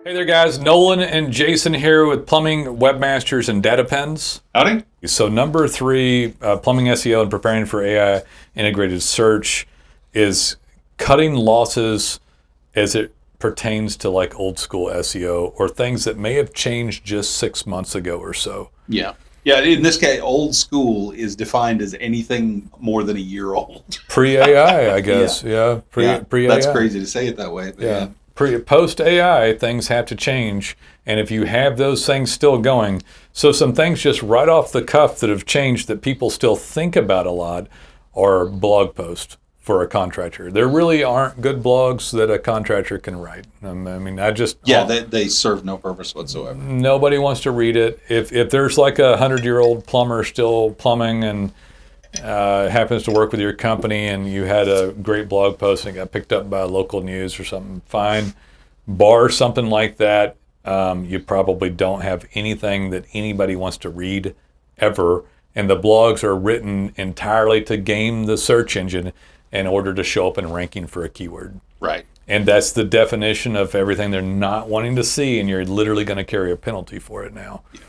Hey there, guys. Nolen and Jason here with Plumbing Webmasters and Data Pens. Howdy. So number 3, plumbing SEO and preparing for AI integrated search is cutting losses as it pertains to like old school SEO or things that may have changed just 6 months ago or so. Yeah. Yeah, in this case, old school is defined as anything more than a year old. Pre-AI, I guess. Yeah, pre-AI. That's crazy to say it that way. But yeah. Post-AI, things have to change. And if you have those things still going, so some things just right off the cuff that have changed that people still think about a lot are blog posts for a contractor. There really aren't good blogs that a contractor can write. They serve no purpose whatsoever. Nobody wants to read it. If there's like a 100-year-old plumber still plumbing and happens to work with your company and you had a great blog post and it got picked up by local news or something, fine. Bar something like that, you probably don't have anything that anybody wants to read ever. And the blogs are written entirely to game the search engine in order to show up in ranking for a keyword. Right. And that's the definition of everything they're not wanting to see, and you're literally going to carry a penalty for it now. Yeah.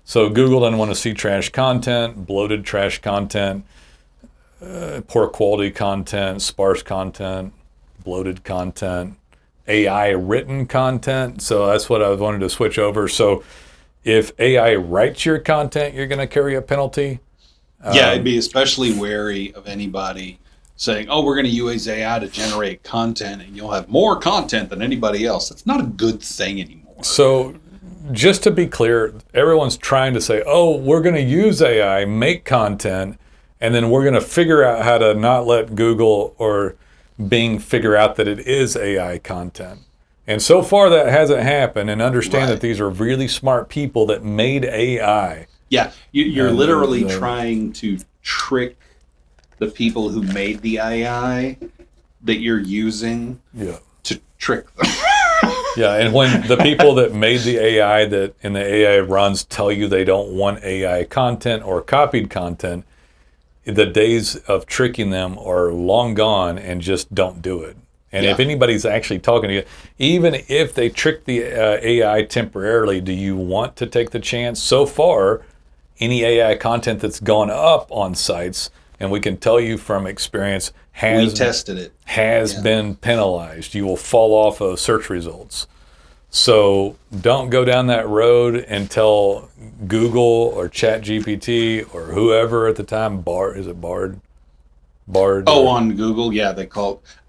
So Google doesn't want to see trash content, bloated trash content, poor quality content, sparse content, bloated content, AI written content. So that's what I wanted to switch over. So if AI writes your content, you're going to carry a penalty. I'd be especially wary of anybody saying, oh, we're going to use AI to generate content and you'll have more content than anybody else. That's not a good thing anymore. So just to be clear, everyone's trying to say, oh, we're going to use AI, make content, and then we're going to figure out how to not let Google or Bing figure out that it is AI content. And so far that hasn't happened. And understand that these are really smart people that made AI. Yeah, you're literally trying to trick the people who made the AI that you're using to trick them. Yeah, and when the people that made the AI that in the AI runs tell you they don't want AI content or copied content, the days of tricking them are long gone, and just don't do it. And if anybody's actually talking to you, even if they trick the AI temporarily, do you want to take the chance? So far, any AI content that's gone up on sites, and we can tell you from experience, we tested it, has been penalized. You will fall off of search results. So don't go down that road and tell Google or ChatGPT or whoever at the time, Bard? Oh, on Google,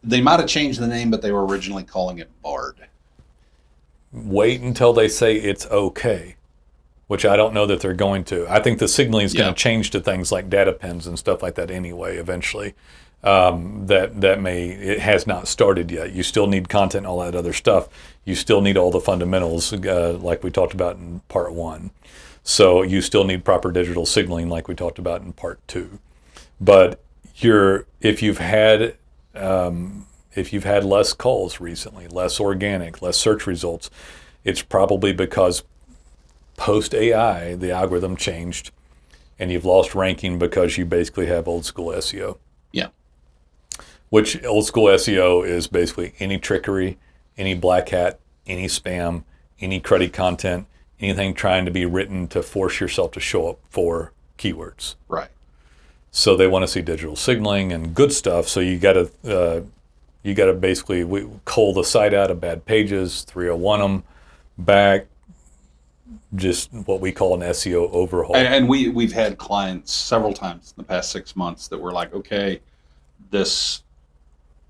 they might have changed the name, but they were originally calling it Bard. Wait until they say it's okay, which I don't know that they're going to. I think the signaling is going to change to things like data pens and stuff like that anyway, eventually. It has not started yet. You still need content and all that other stuff. You still need all the fundamentals, like we talked about in part 1. So you still need proper digital signaling, like we talked about in part 2. But if you've had less calls recently, less organic, less search results, it's probably because post AI the algorithm changed, and you've lost ranking because you basically have old school SEO. Yeah. Which old school SEO is basically any trickery, any black hat, any spam, any cruddy content, anything trying to be written to force yourself to show up for keywords. Right. So they want to see digital signaling and good stuff. So you got to basically cull the site out of bad pages, 301 them back. Just what we call an SEO overhaul. And we've had clients several times in the past 6 months that were like, okay, this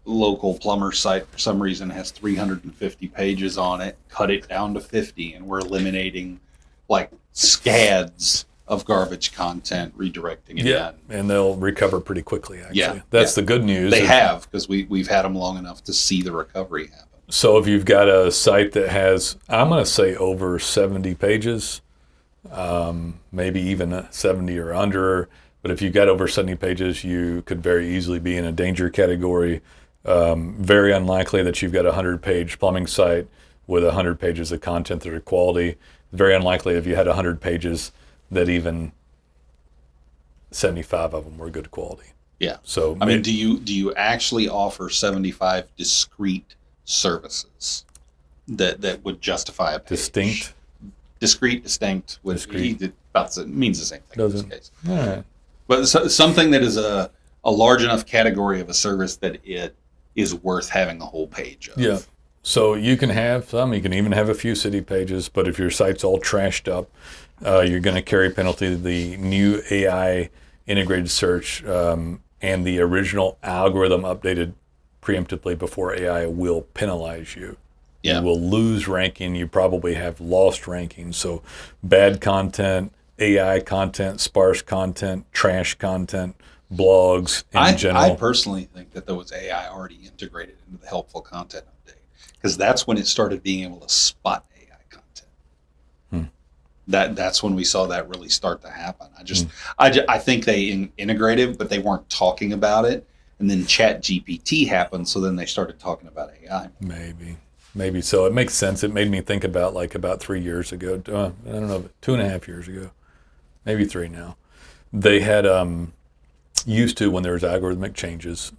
local plumber site for some reason has 350 pages on it, cut it down to 50, and we're eliminating like scads of garbage content, redirecting it in. And they'll recover pretty quickly, actually. That's the good news. They have, because we've had them long enough to see the recovery happen. So if you've got a site that has, I'm going to say over 70 pages, maybe even 70 or under, but if you've got over 70 pages, you could very easily be in a danger category. Very unlikely that you've got a 100-page plumbing site with 100 pages of content that are quality. Very unlikely if you had 100 pages that even 75 of them were good quality. Yeah. So I mean, do you actually offer 75 discrete services that would justify a page. Distinct. Discrete, distinct, means the same thing in this case. All right. But something that is a large enough category of a service that it is worth having a whole page of. Yeah. So you can have some, you can even have a few city pages, but if your site's all trashed up, you're going to carry penalty. The new AI integrated search and the original algorithm updated preemptively before AI will penalize you. Yeah. You will lose ranking. You probably have lost ranking. So bad content, AI content, sparse content, trash content, blogs in general. I personally think that there was AI already integrated into the helpful content update, because that's when it started being able to spot AI content. That's when we saw that really start to happen. I think they integrated, but they weren't talking about it. And then Chat GPT happened, so then they started talking about AI. Maybe so. It makes sense. It made me think about about 3 years ago. I don't know, 2.5 years ago, maybe 3 now. They had used to, when there was algorithmic changes,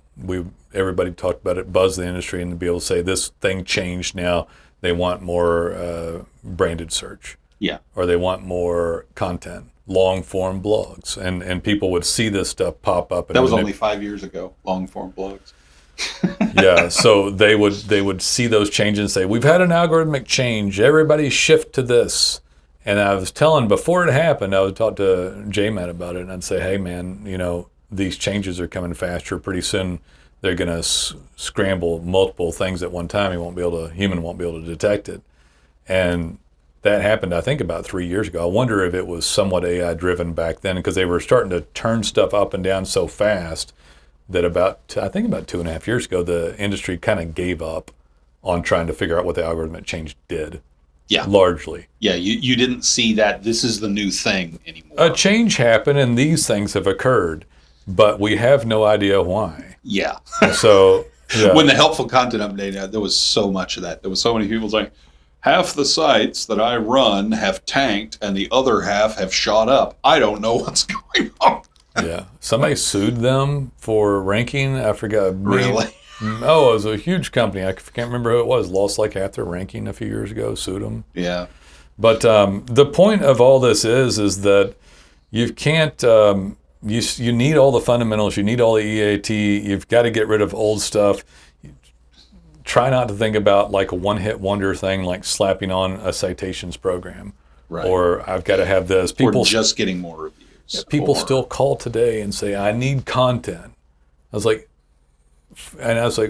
everybody talked about it, buzz the industry, and to be able to say this thing changed. Now they want more branded search. Yeah. Or they want more content, long form blogs, and people would see this stuff pop up. And that was only 5 years ago. Long form blogs. Yeah, so they would see those changes and say, we've had an algorithmic change, everybody shift to this. And I was telling, before it happened, I would talk to J-Man about it, and I'd say, hey man, these changes are coming faster. Pretty soon they're going to scramble multiple things at one time. Human won't be able to detect it. And that happened, I think, about 3 years ago. I wonder if it was somewhat AI driven back then, because they were starting to turn stuff up and down so fast that about 2.5 years ago, the industry kind of gave up on trying to figure out what the algorithmic change did. Yeah. Largely. Yeah, you didn't see that this is the new thing anymore. A change happened and these things have occurred, but we have no idea why. Yeah. So yeah. When the helpful content update, there was so much of that. There was so many people saying, half the sites that I run have tanked and the other half have shot up. I don't know what's going on. Yeah. Somebody sued them for ranking. I forgot. Really? Oh, it was a huge company. I can't remember who it was. Lost like half their ranking a few years ago. Sued them. Yeah. But the point of all this is that you can't. You need all the fundamentals. You need all the EAT. You've got to get rid of old stuff. Try not to think about like a one-hit wonder thing, like slapping on a citations program, right? Or I've got to have this. Or just getting more reviews. People still call today and say, I need content. I was like,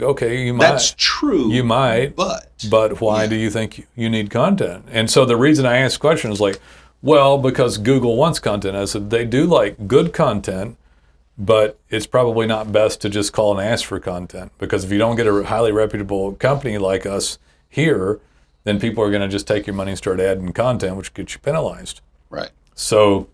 okay, you might. That's true. You might. But why do you think you need content? And so the reason I asked the question is like, well, because Google wants content. I said, they do like good content, but it's probably not best to just call and ask for content, because if you don't get a highly reputable company like us here, then people are going to just take your money and start adding content, which gets you penalized. Right. So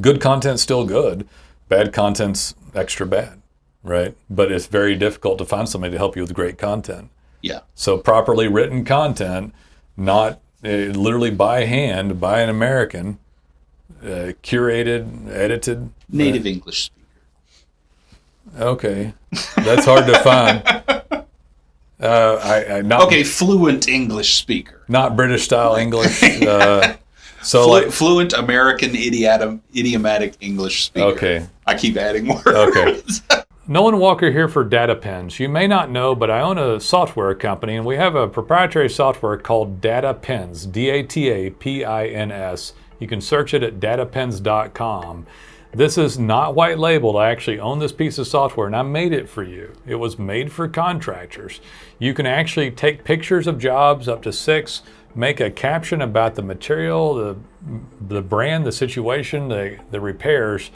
good content's still good. Bad content's extra bad, right? But it's very difficult to find somebody to help you with great content. Yeah. So properly written content, not literally by hand, by an American, curated, edited. Native English speaker. Okay. That's hard to find. Fluent English speaker. Not British style English. Fluent American idiomatic English speaker. Okay. I keep adding words. Okay. Nolan Walker here for Data Pins. You may not know, but I own a software company, and we have a proprietary software called Data Pins, DATAPINS. You can search it at datapins.com. This is not white labeled. I actually own this piece of software and I made it for you. It was made for contractors. You can actually take pictures of jobs, up to 6, make a caption about the material, the brand, the situation, the repairs,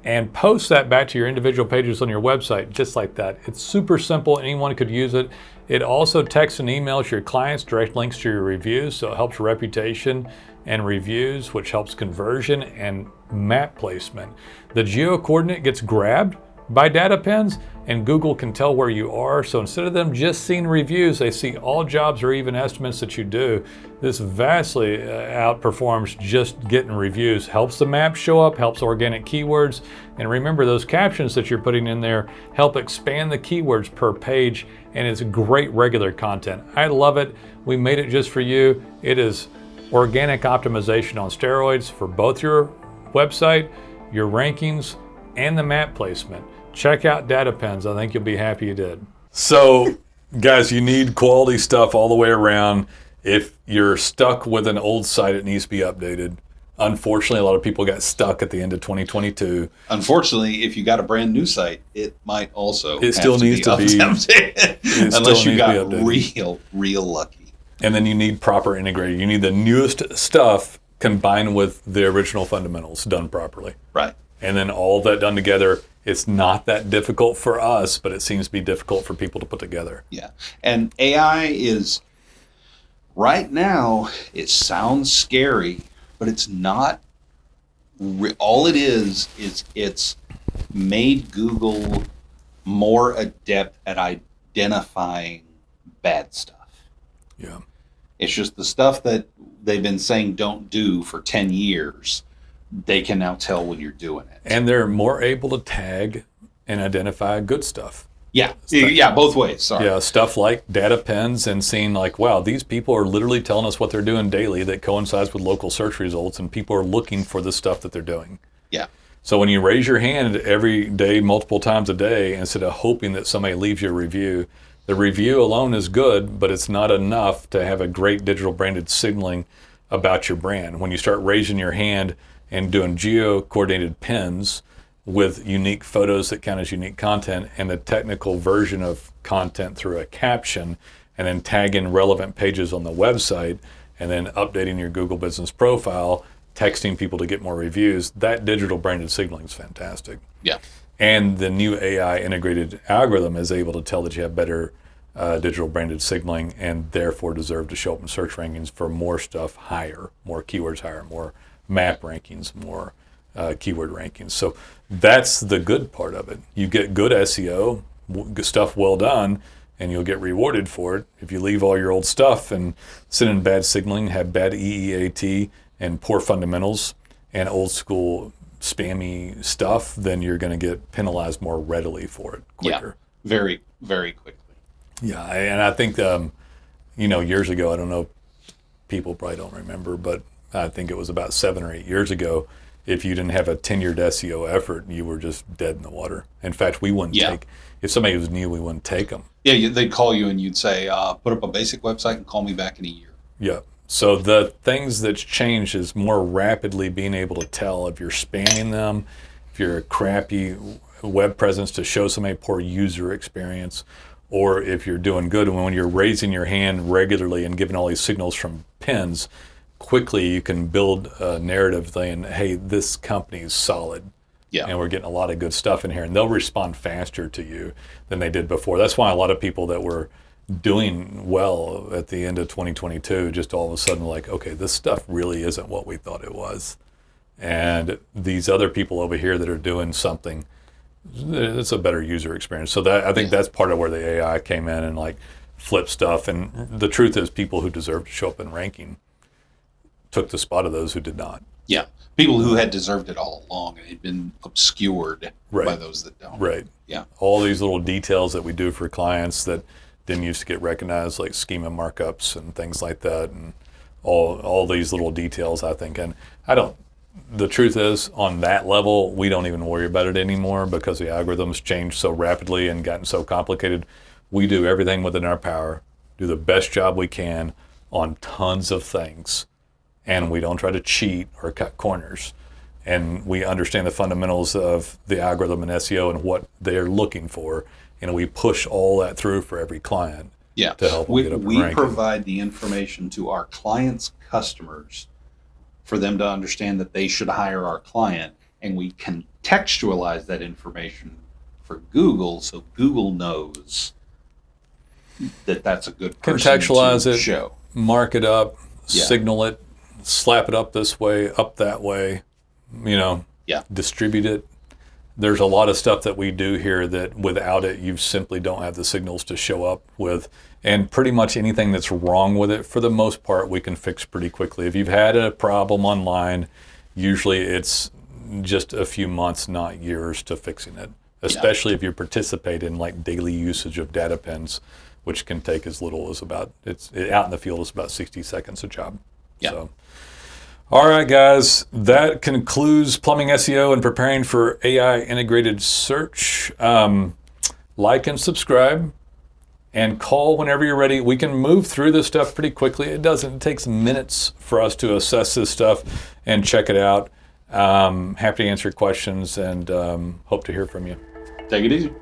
and post that back to your individual pages on your website, just like that. It's super simple. Anyone could use it. It also texts and emails your clients direct links to your reviews, so it helps reputation and reviews, which helps conversion and map placement. The geo coordinate gets grabbed Buy data pins, and Google can tell where you are. So instead of them just seeing reviews, they see all jobs or even estimates that you do. This vastly outperforms just getting reviews. Helps the map show up, helps organic keywords. And remember, those captions that you're putting in there help expand the keywords per page, and it's great regular content. I love it. We made it just for you. It is organic optimization on steroids for both your website, your rankings, and the map placement. Check out data pins. I think you'll be happy you did. So, guys, you need quality stuff all the way around. If you're stuck with an old site, it needs to be updated. Unfortunately, a lot of people got stuck at the end of 2022. Unfortunately, if you got a brand new site, it might also It still needs to be updated. Unless you got real lucky. And then you need proper integrated. You need the newest stuff combined with the original fundamentals done properly. Right. And then all that done together. It's not that difficult for us, but it seems to be difficult for people to put together. Yeah. And AI is, right now, it sounds scary, but it's not. All it is it's made Google more adept at identifying bad stuff. Yeah. It's just the stuff that they've been saying don't do for 10 years. They can now tell when you're doing it. And they're more able to tag and identify good stuff. Yeah. Yeah, both ways. Sorry. Yeah, stuff like data pins and seeing like, wow, these people are literally telling us what they're doing daily that coincides with local search results, and people are looking for the stuff that they're doing. Yeah. So when you raise your hand every day, multiple times a day, instead of hoping that somebody leaves you a review, the review alone is good, but it's not enough to have a great digital branded signaling about your brand. When you start raising your hand and doing geo-coordinated pins with unique photos that count as unique content and the technical version of content through a caption, and then tagging relevant pages on the website, and then updating your Google Business Profile, texting people to get more reviews, that digital branded signaling is fantastic. Yeah. And the new AI integrated algorithm is able to tell that you have better digital branded signaling and therefore deserve to show up in search rankings for more stuff higher, more keywords higher, more map rankings, more keyword rankings. So that's the good part of it. You get good SEO, stuff well done, and you'll get rewarded for it. If you leave all your old stuff and send in bad signaling, have bad EEAT and poor fundamentals and old school spammy stuff, then you're going to get penalized more readily for it quicker. Yeah, very, very quickly. Yeah, and I think, years ago, I don't know, people probably don't remember, but I think it was about 7 or 8 years ago, if you didn't have a tenured SEO effort, you were just dead in the water. In fact, we wouldn't take, if somebody was new, we wouldn't take them. Yeah, they'd call you and you'd say, put up a basic website and call me back in a year. Yeah. So the things that's changed is more rapidly being able to tell if you're spamming them, if you're a crappy web presence to show somebody poor user experience, or if you're doing good. And when you're raising your hand regularly and giving all these signals from pins, quickly you can build a narrative saying, hey, this company's solid. Yeah. And we're getting a lot of good stuff in here. And they'll respond faster to you than they did before. That's why a lot of people that were doing well at the end of 2022 just all of a sudden like, okay, this stuff really isn't what we thought it was. And these other people over here that are doing something, it's a better user experience. So that I think that's part of where the AI came in and like flipped stuff. And the truth is people who deserve to show up in ranking took the spot of those who did not. Yeah. People who had deserved it all along and had been obscured by those that don't. Right. Yeah. All these little details that we do for clients that didn't used to get recognized, like schema markups and things like that, and all these little details, I think. And the truth is, on that level, we don't even worry about it anymore because the algorithms changed so rapidly and gotten so complicated. We do everything within our power, do the best job we can on tons of things, and we don't try to cheat or cut corners. And we understand the fundamentals of the algorithm and SEO and what they're looking for, and we push all that through for every client to help them get up and ranking. We provide the information to our clients' customers for them to understand that they should hire our client, and we contextualize that information for Google so Google knows that that's a good person contextualize to it, show. Mark it up, signal it, slap it up this way, up that way, distribute it. there's a lot of stuff that we do here that without it, you simply don't have the signals to show up with. And pretty much anything that's wrong with it, for the most part, we can fix pretty quickly. If you've had a problem online, usually it's just a few months, not years, to fixing it. Especially if you participate in like daily usage of data pins, which can take as little as out in the field is about 60 seconds a job. Yeah. So, all right, guys, that concludes plumbing SEO and preparing for AI integrated search. Like and subscribe. And call whenever you're ready. We can move through this stuff pretty quickly. It takes minutes for us to assess this stuff and check it out. Happy to answer questions and hope to hear from you. Take it easy.